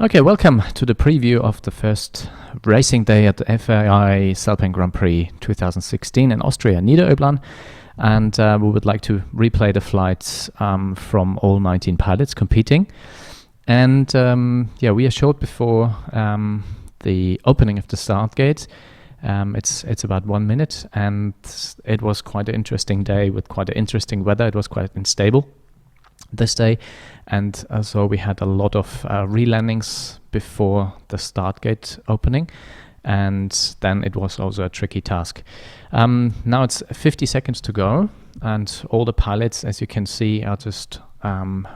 Okay, welcome to the preview of the first racing day at the FAI Sailplane Grand Prix 2016 in Austria, Niederöblan. And we would like to replay the flights from all 19 pilots competing. And we showed before the opening of the start gate. It's about 1 minute, and it was quite an interesting day with quite an interesting weather. It was quite unstable this day, and so we had a lot of re-landings before the start gate opening, and then it was also a tricky task. Now it's 50 seconds to go, and all the pilots, as you can see, are just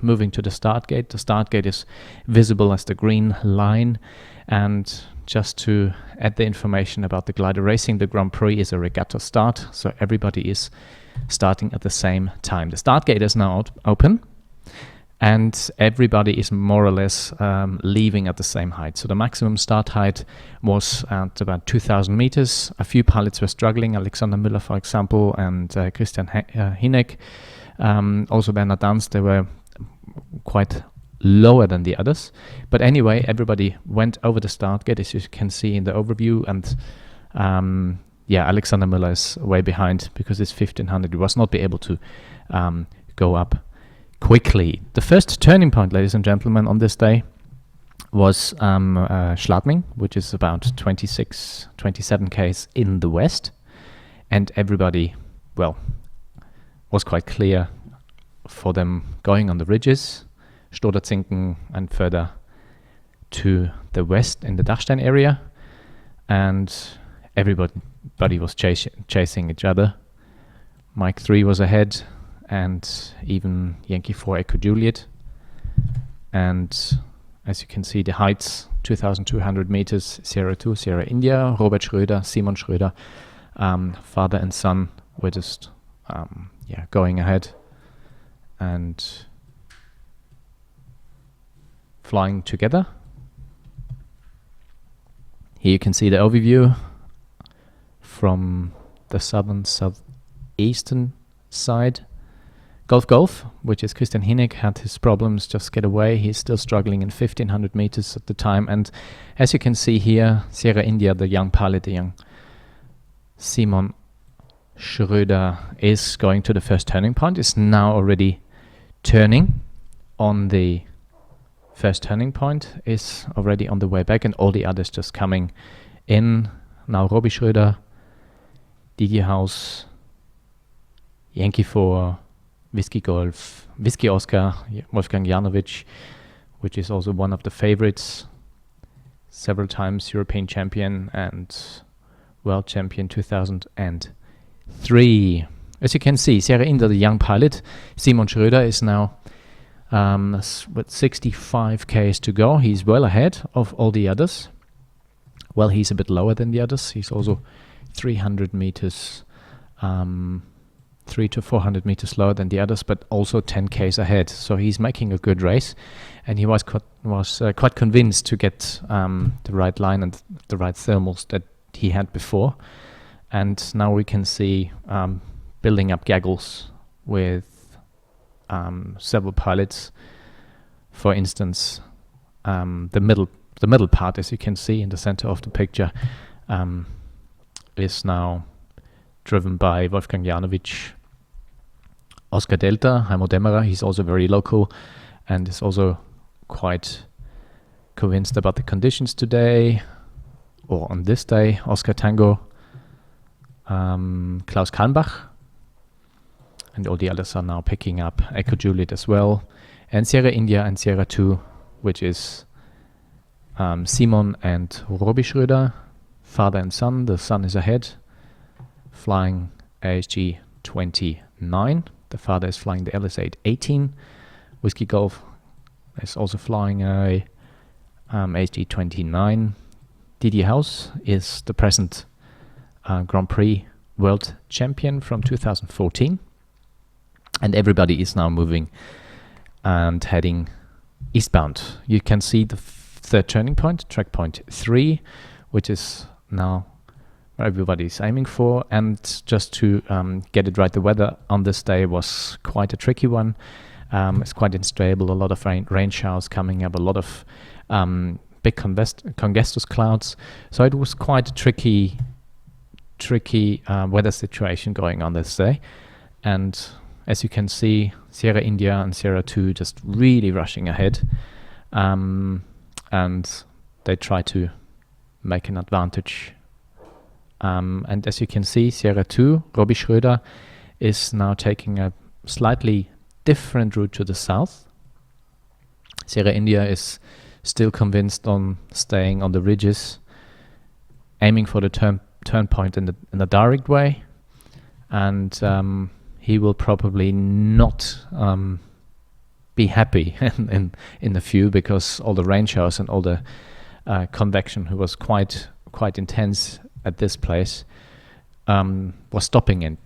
moving to the start gate. The start gate is visible as the green line. And just to add the information about the glider racing, the Grand Prix is a regatta start, so everybody is starting at the same time. The start gate is now open, and everybody is more or less leaving at the same height. So the maximum start height was at about 2,000 meters. A few pilots were struggling, Alexander Müller, for example, and Christian Hinek. Also Bernard Danz, they were quite lower than the others. But anyway, everybody went over the start gate, as you can see in the overview. And Alexander Müller is way behind because it's 1,500. He was not be able to go up quickly. The first turning point, ladies and gentlemen, on this day was Schladming, which is about 27 k's in the west. And everybody, was quite clear for them going on the ridges, Stoderzinken, and further to the west in the Dachstein area. And everybody was chasing each other. Mike 3 was ahead, and even Yankee 4 Echo Juliet. And as you can see, the heights, 2,200 meters, Sierra 2, Sierra India, Robert Schröder, Simon Schröder, father and son were just going ahead and flying together. Here you can see the overview from the southeastern side. Golf, which is Christian Hinek, had his problems just get away. He's still struggling in 1,500 meters at the time. And as you can see here, Sierra India, the young pilot, the young Simon Schröder, is going to the first turning point, is now already turning on the first turning point, is already on the way back, and all the others just coming in. Now Robbie Schröder, Didier House, Yankee 4, Whiskey Golf, Whiskey Oscar, Wolfgang Janowicz, which is also one of the favorites, several times European champion and world champion 2003. As you can see, Sierra India, the young pilot, Simon Schröder, is now with 65 k's to go. He's well ahead of all the others. Well, he's a bit lower than the others. He's also 300 meters, 300 to 400 meters lower than the others, but also 10 k's ahead. So he's making a good race, and he was quite convinced to get the right line and the right thermals that he had before. And now we can see building up gaggles with several pilots. For instance, the middle part, as you can see in the center of the picture, is now driven by Wolfgang Janowicz. Oscar Delta, Heimo Dämmerer, he's also very local and is also quite convinced about the conditions today, or on this day. Oscar Tango, Klaus Kalmbach, and all the others are now picking up. Echo Juliet as well, and Sierra India and Sierra 2, which is Simon and Robbie Schröder, father and son. The son is ahead, flying ASG 29. The father is flying the LS8 18. Whiskey Golf is also flying a ASG 29. Didier House is the present Grand Prix world champion from 2014. And everybody is now moving and heading eastbound. You can see the third turning point, track point 3, which is now where everybody is aiming for. And just to get it right, the weather on this day was quite a tricky one. It's quite unstable, a lot of rain showers coming up, a lot of big congestus clouds. So it was quite a tricky weather situation going on this day. And as you can see, Sierra India and Sierra 2 just really rushing ahead. And they try to make an advantage. And as you can see, Sierra 2, Robbie Schröder, is now taking a slightly different route to the south. Sierra India is still convinced on staying on the ridges, aiming for the turn point in the direct way, and he will probably not be happy in the view, because all the rain showers and all the convection, who was quite intense at this place, was stopping it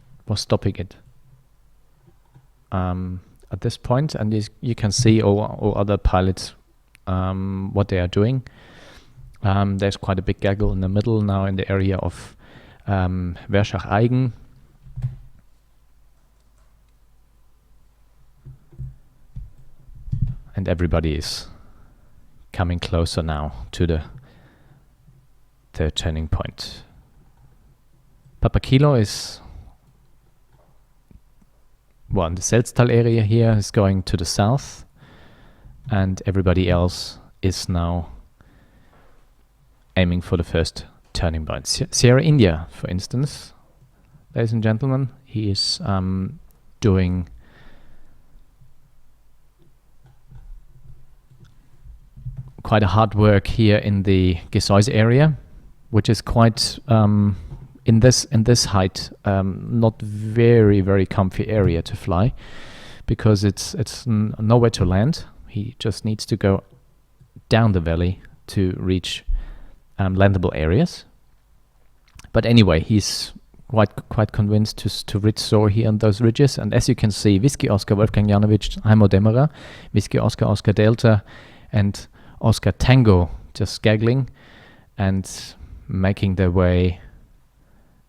at this point. And you can see all other pilots what they are doing. There's quite a big gaggle in the middle now in the area of Verschach-Eigen. And everybody is coming closer now to the third turning point. Papa Kilo is, well, in the Selztal area here, is going to the south, and everybody else is now aiming for the first turning point. Sierra India, for instance, ladies and gentlemen, he is doing quite a hard work here in the Gesäuse area, which is quite in this height not very comfy area to fly, because it's nowhere to land. He just needs to go down the valley to reach landable areas. But anyway, he's quite convinced to reach soar here on those ridges. And as you can see, Whiskey Oscar Wolfgang Janowicz, Heimo Dämmerer, Whiskey Oscar Oscar Delta, and Oscar Tango just gaggling and making their way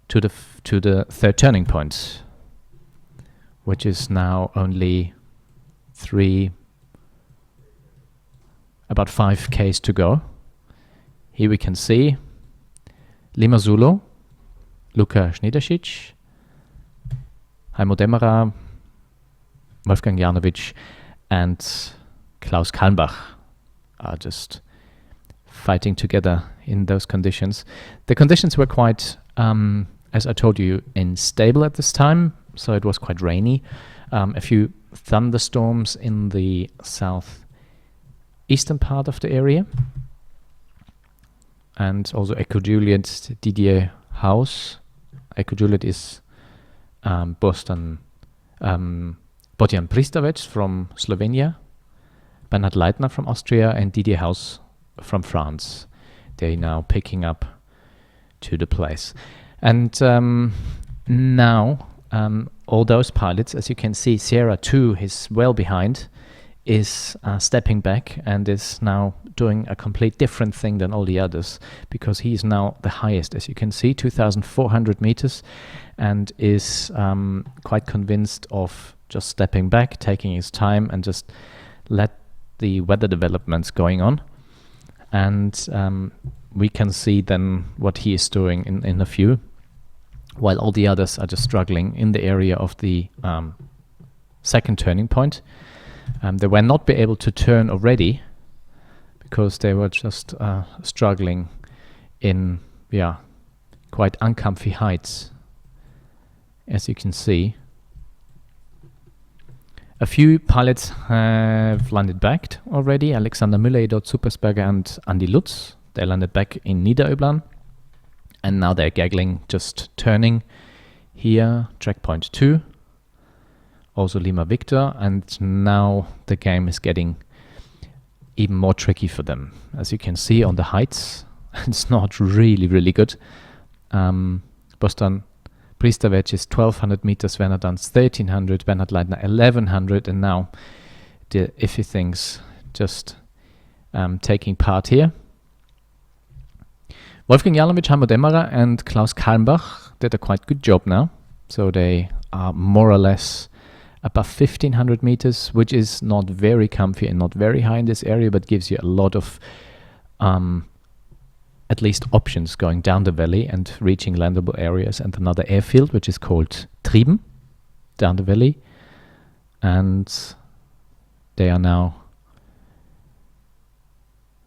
to the third turning point, which is now only about 5 k's to go. Here we can see Lima Zulu, Luka Schniederschitsch, Heimo Dämmerer, Wolfgang Janowicz, and Klaus Kalmbach are just fighting together in those conditions. The conditions were quite, as I told you, unstable at this time, so it was quite rainy. A few thunderstorms in the southeastern part of the area, and also Echo Juliet Didier House. Echo Juliet is Bojan Pristavac from Slovenia, Bernhard Leitner from Austria, and Didier House from France. They're now picking up to the place. And now all those pilots, as you can see, Sierra 2 is well behind, is stepping back and is now doing a complete different thing than all the others, because he is now the highest, as you can see, 2,400 meters, and is quite convinced of just stepping back, taking his time, and just let the weather developments going on. And we can see then what he is doing in a few, while all the others are just struggling in the area of the second turning point. They were not be able to turn already because they were just struggling in quite uncomfy heights, as you can see. A few pilots have landed back already. Alexander Müller, Edot Supersberger, and Andy Lutz. They landed back in Niederöblan, and now they're gaggling, just turning here, track point 2. Also Lima Victor, and now the game is getting even more tricky for them. As you can see on the heights, it's not really good. Boston Pristavac is 1,200 meters, Werner Danz 1,300, Bernhard Leitner 1,100, and now the iffy things just taking part here. Wolfgang Janowicz, Heimo Dämmerer, and Klaus Kalmbach did a quite good job now, so they are more or less above 1500 meters, which is not very comfy and not very high in this area, but gives you a lot of at least options going down the valley and reaching landable areas, and another airfield which is called Trieben down the valley. And they are now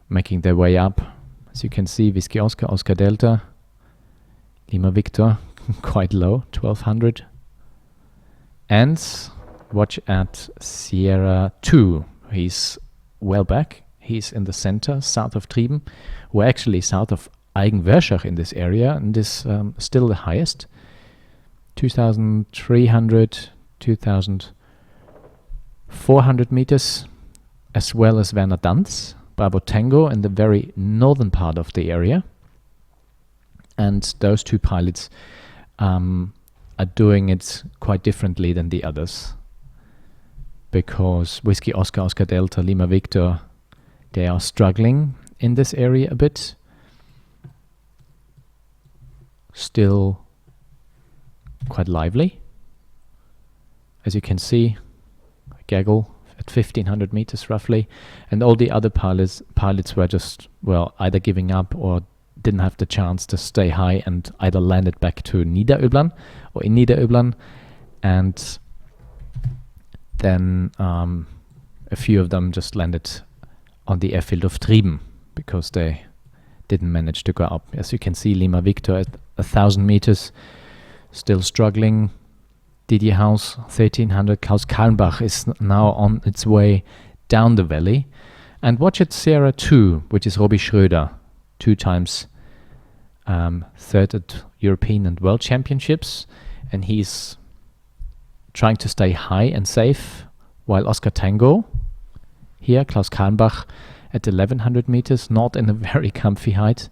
making their way up. As you can see, Whiskey Oscar, Oscar Delta, Lima Victor, quite low, 1200. And watch at Sierra 2. He's well back. He's in the center, south of Trieben. We're actually south of Eigenwerschach in this area, and this still the highest. 2,300, 2,400 meters, as well as Werner Danz, Bravo Tango in the very northern part of the area. And those two pilots are doing it quite differently than the others, because Whiskey Oscar, Oscar Delta, Lima Victor, they are struggling in this area a bit. Still quite lively. As you can see, a gaggle at 1500 meters roughly, and all the other pilots were just, well, either giving up or didn't have the chance to stay high and either landed back to Niederöblan or in Niederöblan, and then a few of them just landed on the airfield of Trieben because they didn't manage to go up. As you can see, Lima Victor at 1000 meters, still struggling. Didier Haus, 1300. Klaus Kalmbach is now on its way down the valley. And watch at Sierra 2, which is Robbie Schröder, 2 times third at European and World Championships. And he's trying to stay high and safe, while Oscar Tango, here, Klaus Kalmbach, at 1100 meters, not in a very comfy height,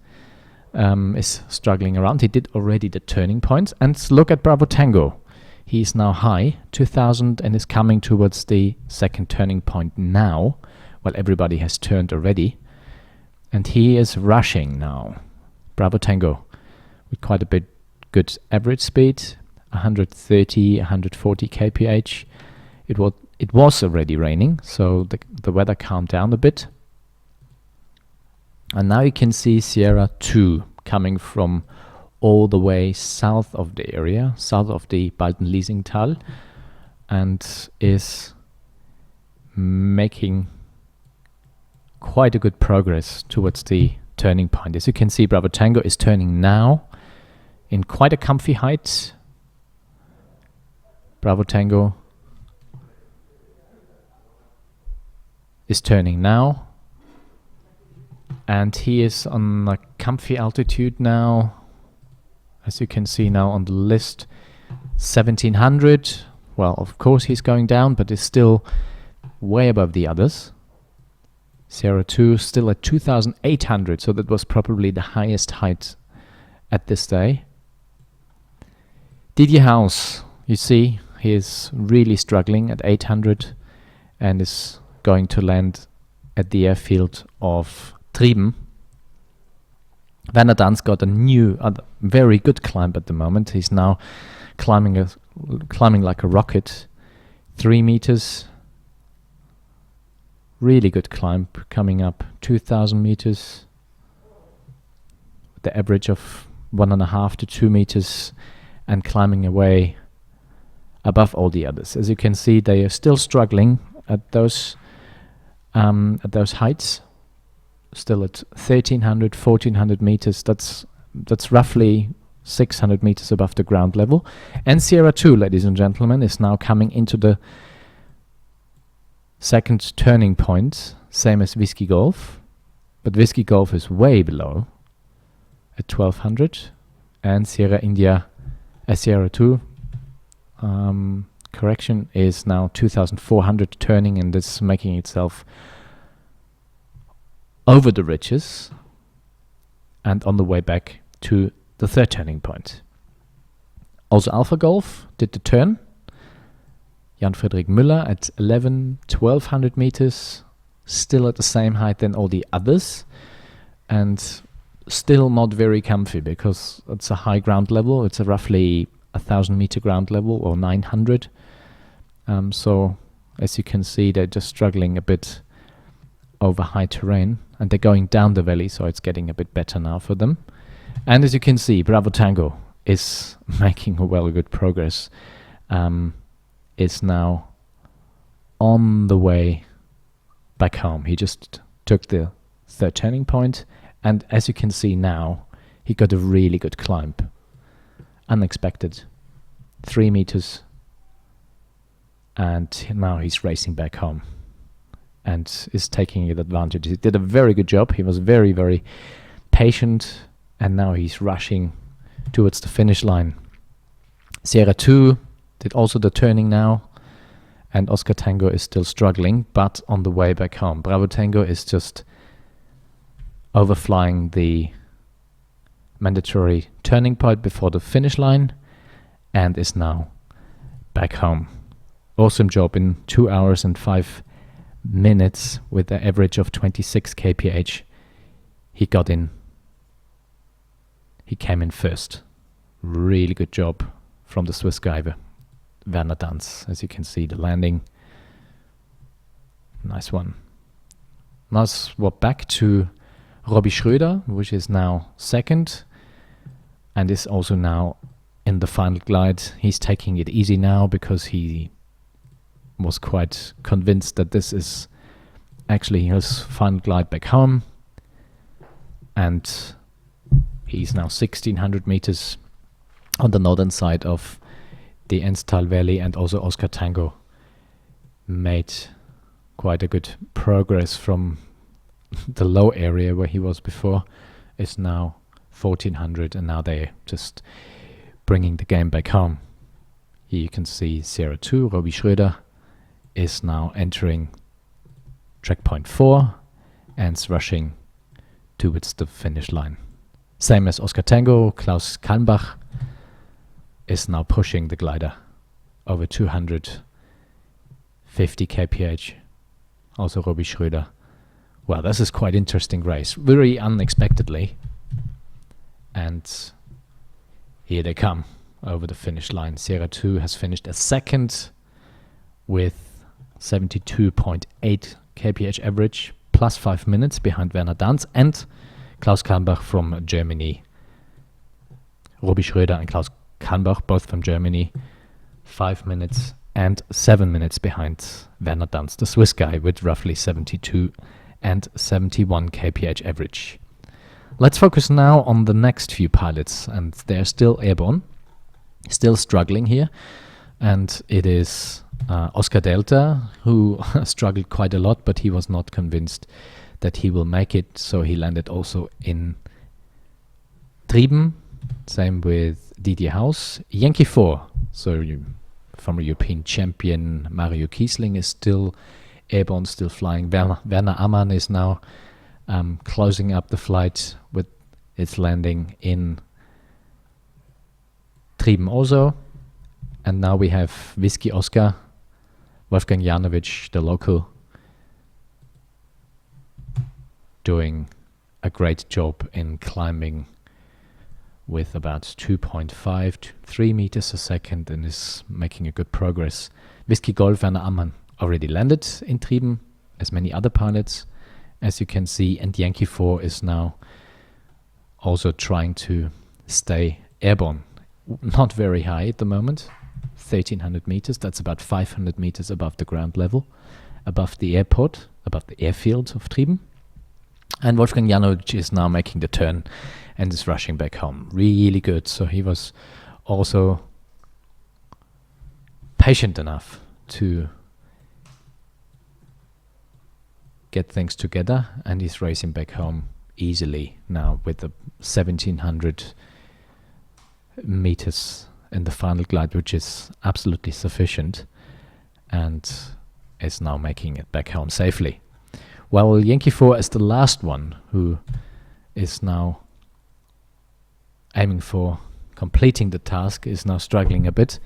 is struggling around. He did already the turning points. And look at Bravo Tango. He is now high, 2000, and is coming towards the second turning point now, while everybody has turned already. And he is rushing now. Bravo Tango, with quite a bit good average speed, 130, 140 kph. It was already raining, so the weather calmed down a bit. And now you can see Sierra 2 coming from all the way south of the area, south of the Balten-Liesingtal, and is making quite a good progress towards the turning point. As you can see, Bravo Tango is turning now in quite a comfy height. Bravo Tango is turning now, and he is on a comfy altitude now. As you can see now on the list, 1700. Well, of course he's going down, but is still way above the others. Sierra 2 still at 2800, so that was probably the highest height at this day. Didier Haus, you see, he is really struggling at 800 and is going to land at the airfield of Trieben. Werner Danz got a new, very good climb at the moment. He's now climbing like a rocket, 3 meters. Really good climb, coming up 2000 meters. With the average of 1.5 to 2 meters, and climbing away above all the others. As you can see, they are still struggling at those heights. Still at 1300, 1400 meters. That's roughly 600 meters above the ground level. And Sierra 2, ladies and gentlemen, is now coming into the second turning point, same as Whiskey Golf. But Whiskey Golf is way below at 1200. And Sierra 2, correction, is now 2400 turning, and this is making itself over the ridges and on the way back to the third turning point. Also Alpha Golf did the turn. Jan-Friedrich Müller at 1200 meters, still at the same height than all the others, and still not very comfy because it's a high ground level. It's a roughly 1000 meter ground level, or 900, So as you can see, they're just struggling a bit over high terrain, and they're going down the valley, so it's getting a bit better now for them. And as you can see, Bravo Tango is making good progress. Is now on the way back home. He just took the third turning point, and as you can see now, he got a really good climb. Unexpected. 3 meters. And now he's racing back home and is taking it advantage. He did a very good job. He was very, very patient, and now he's rushing towards the finish line. Sierra 2 did also the turning now, and Oscar Tango is still struggling, but on the way back home. Bravo Tango is just overflying the mandatory turning point before the finish line and is now back home. Awesome job in 2 hours and 5 minutes with an average of 26 kph. He got in. He came in first. Really good job from the Swiss guy, Werner Danz. As you can see, the landing. Nice one. Now swap back to Robbie Schröder, which is now second and is also now in the final glide. He's taking it easy now because he was quite convinced that this is actually his final glide back home, and he's now 1600 meters on the northern side of the Enstal Valley, and also Oscar Tango made quite a good progress from the low area where he was before. Is now 1400, and now they're just bringing the game back home. Here you can see Sierra 2, Robbie Schröder, is now entering track point 4 and is rushing towards the finish line. Same as Oscar Tango, Klaus Kalmbach is now pushing the glider over 250 kph. Also Robbie Schröder. Well, this is quite interesting race, very unexpectedly. And here they come over the finish line. Sierra 2 has finished as second with 72.8 kph average, plus 5 minutes behind Werner Danz and Klaus Kalmbach from Germany. Robbie Schröder and Klaus Kalmbach, both from Germany, 5 minutes and 7 minutes behind Werner Danz, the Swiss guy, with roughly 72 and 71 kph average. Let's focus now on the next few pilots, and they're still airborne, still struggling here. And it is Oscar Delta, who struggled quite a lot, but he was not convinced that he will make it, so he landed also in Trieben. Same with Didier Haus. Yankee 4, so former European champion Mario Kiesling is still airborne, still flying. Werner Ammann is now closing up the flight with its landing in Trieben also. And now we have Whiskey Oscar, Wolfgang Janowicz, the local, doing a great job in climbing with about 2.5 to 3 meters a second, and is making a good progress. Whiskey Golf Werner Ammann already landed in Trieben, as many other pilots, as you can see, and Yankee 4 is now also trying to stay airborne. Not very high at the moment, 1300 meters, that's about 500 meters above the ground level, above the airport, above the airfield of Trieben. And Wolfgang Janowicz is now making the turn and is rushing back home. Really good. So he was also patient enough to get things together, and he's racing back home easily now with the 1700 meters in the final glide, which is absolutely sufficient, and is now making it back home safely. Well, Yankee 4 is the last one who is now aiming for completing the task, is now struggling a bit,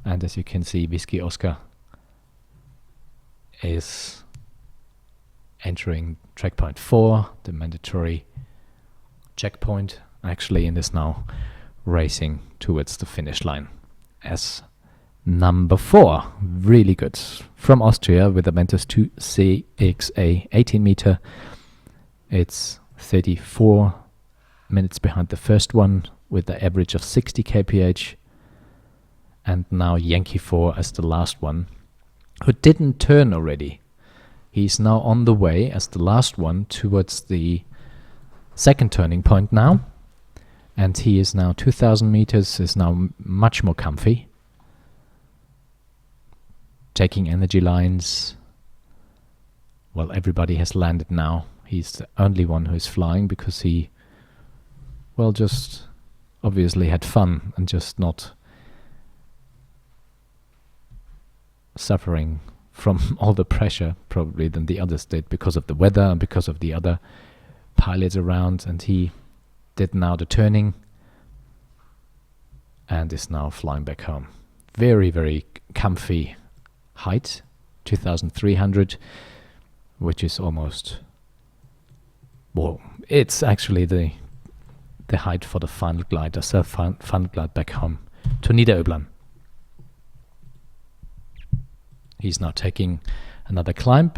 and as you can see, Whiskey Oscar is entering track point 4, the mandatory checkpoint actually, and is now racing towards the finish line as Number 4, really good. From Austria with the Ventus 2 CXA 18 meter. It's 34 minutes behind the first one with the average of 60 kph. And now Yankee 4 as the last one, who didn't turn already. He's now on the way as the last one towards the second turning point now. And he is now 2,000 meters, is now much more comfy. Taking energy lines. Well, everybody has landed now. He's the only one who is flying because he, well, just obviously had fun and just not suffering from all the pressure probably than the others did because of the weather and because of the other pilots around. And he did now the turning and is now flying back home. Very, very comfy height, 2,300, which is almost, well, it's actually the height for the final glide, the final glide back home to Niederöblan. He's now taking another climb,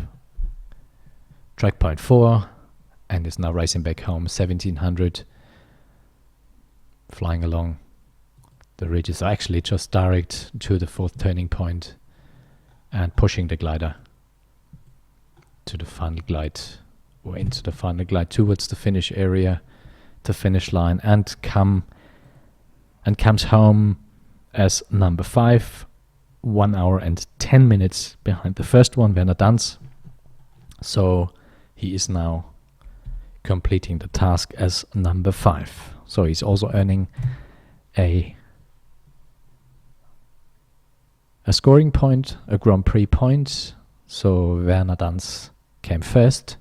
track point 4, and is now racing back home, 1,700, flying along. The ridges are actually just direct to the 4th turning point and pushing the glider to the final glide, or into the final glide towards the finish area, the finish line, and comes home as number 5, 1 hour and 10 minutes behind the first one, Werner Danz. So he is now completing the task as number 5. So he's also earning a scoring point, a Grand Prix point. So Werner Danz came first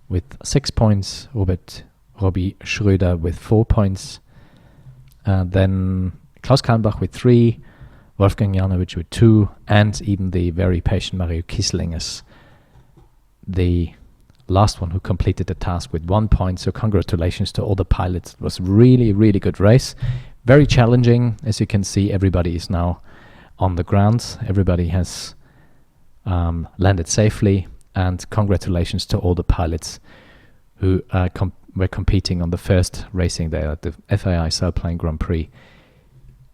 with 6 points, Robbie Schröder with 4 points, then Klaus Kalmbach with 3, Wolfgang Janowicz with 2, and even the very patient Mario Kisling as the last one who completed the task with 1 point. So congratulations to all the pilots. It was really, really good race. Very challenging. As you can see, everybody is now on the ground. Everybody has landed safely, and congratulations to all the pilots who were competing on the first racing day at the FAI Sailplane Grand Prix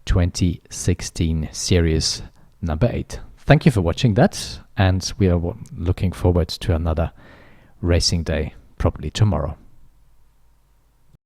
2016 Series number 8. Thank you for watching that, and we are looking forward to another racing day, probably tomorrow.